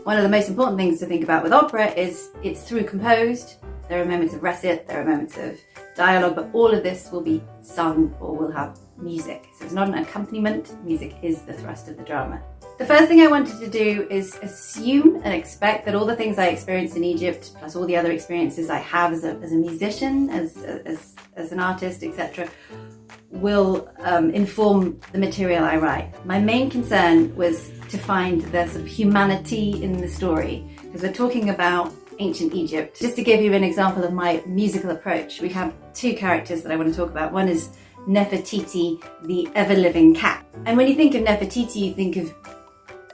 One of the most important things to think about with opera is it's through composed. There are moments of recit, there are moments of dialogue, but all of this will be sung or will have music. So it's not an accompaniment, music is the thrust of the drama. The first thing I wanted to do is assume and expect that all the things I experienced in Egypt, plus all the other experiences I have as a musician, as an artist, etc., will inform the material I write. My main concern was to find the sort of humanity in the story, because we're talking about ancient Egypt. Just to give you an example of my musical approach, we have two characters that I want to talk about. One is Nefertiti, the ever-living cat. And when you think of Nefertiti, you think of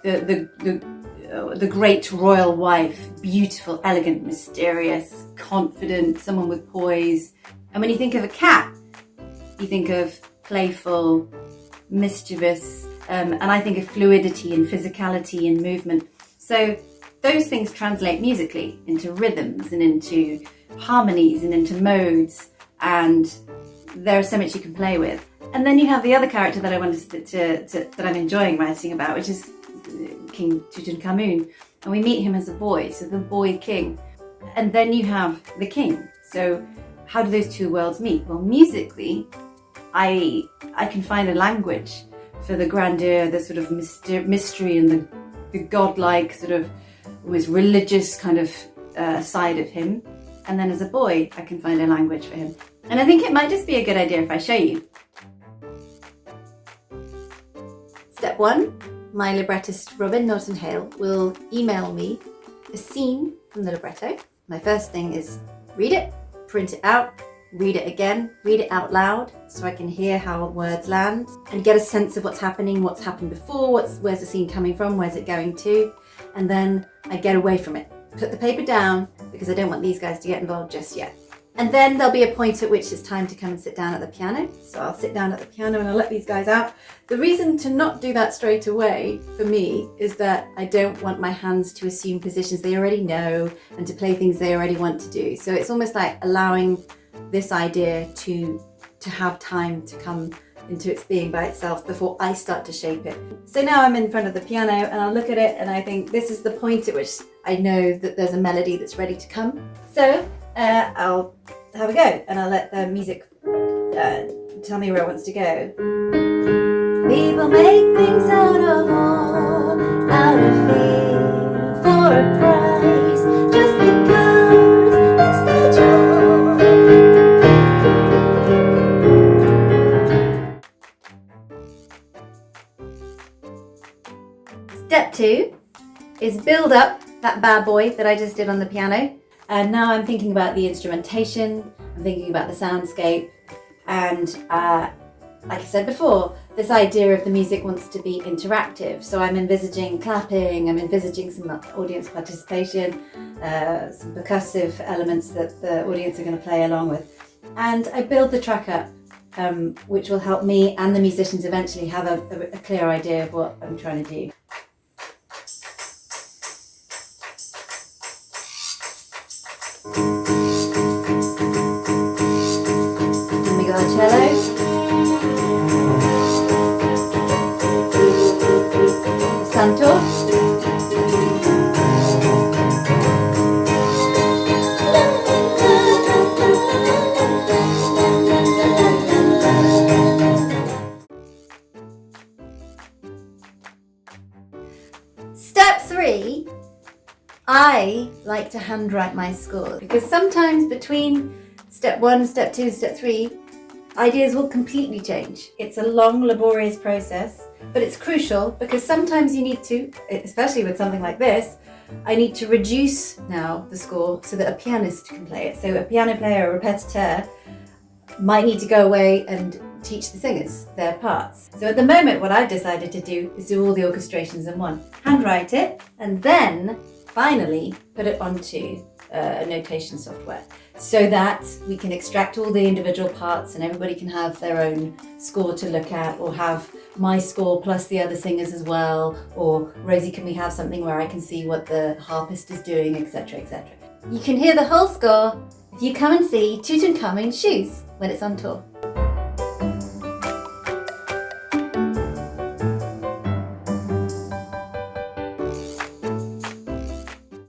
the great royal wife, beautiful, elegant, mysterious, confident, someone with poise. And when you think of a cat, you think of playful, mischievous, and I think of fluidity and physicality and movement. So those things translate musically into rhythms and into harmonies and into modes, and there's so much you can play with. And then you have the other character that I wanted that I'm enjoying writing about, which is King Tutankhamun, and we meet him as a boy, so the boy king. And then you have the king. So how do those two worlds meet? Well, musically, I can find a language for the grandeur, the sort of mystery and the godlike sort of almost religious kind of side of him. And then as a boy, I can find a language for him. And I think it might just be a good idea if I show you. Step 1. My librettist Robin Norton-Hale will email me a scene from the libretto. My first thing is read it, print it out, read it again, read it out loud so I can hear how words land and get a sense of what's happening, what's happened before, where's the scene coming from, where's it going to, and then I get away from it. Put the paper down because I don't want these guys to get involved just yet. And then there'll be a point at which it's time to come and sit down at the piano. So I'll sit down at the piano and I'll let these guys out. The reason to not do that straight away for me is that I don't want my hands to assume positions they already know and to play things they already want to do. So it's almost like allowing this idea to have time to come into its being by itself before I start to shape it. So now I'm in front of the piano and I'll look at it and I think this is the point at which I know that there's a melody that's ready to come. So I'll have a go and I'll let the music tell me where it wants to go. People make things out of all, out of fear, for a price, just because it's their job. Step 2 is build up that bad boy that I just did on the piano. And now I'm thinking about the instrumentation, I'm thinking about the soundscape, and like I said before, this idea of the music wants to be interactive. So I'm envisaging clapping, I'm envisaging some audience participation, some percussive elements that the audience are going to play along with. And I build the track up, which will help me and the musicians eventually have a clear idea of what I'm trying to do. And we got a cello. Santo. Step 3. I like to handwrite my score because sometimes between step 1, step 2, step 3, ideas will completely change. It's a long, laborious process, but it's crucial because sometimes you need to, especially with something like this, I need to reduce now the score so that a pianist can play it. So a piano player, a repetiteur, might need to go away and teach the singers their parts. So at the moment, what I've decided to do is do all the orchestrations in one. Handwrite it, and then finally put it onto a notation software so that we can extract all the individual parts and everybody can have their own score to look at, or have my score plus the other singers as well, or Rosie, can we have something where I can see what the harpist is doing, etc, etc. You can hear the whole score if you come and see Tutankhamun's shoes when it's on tour.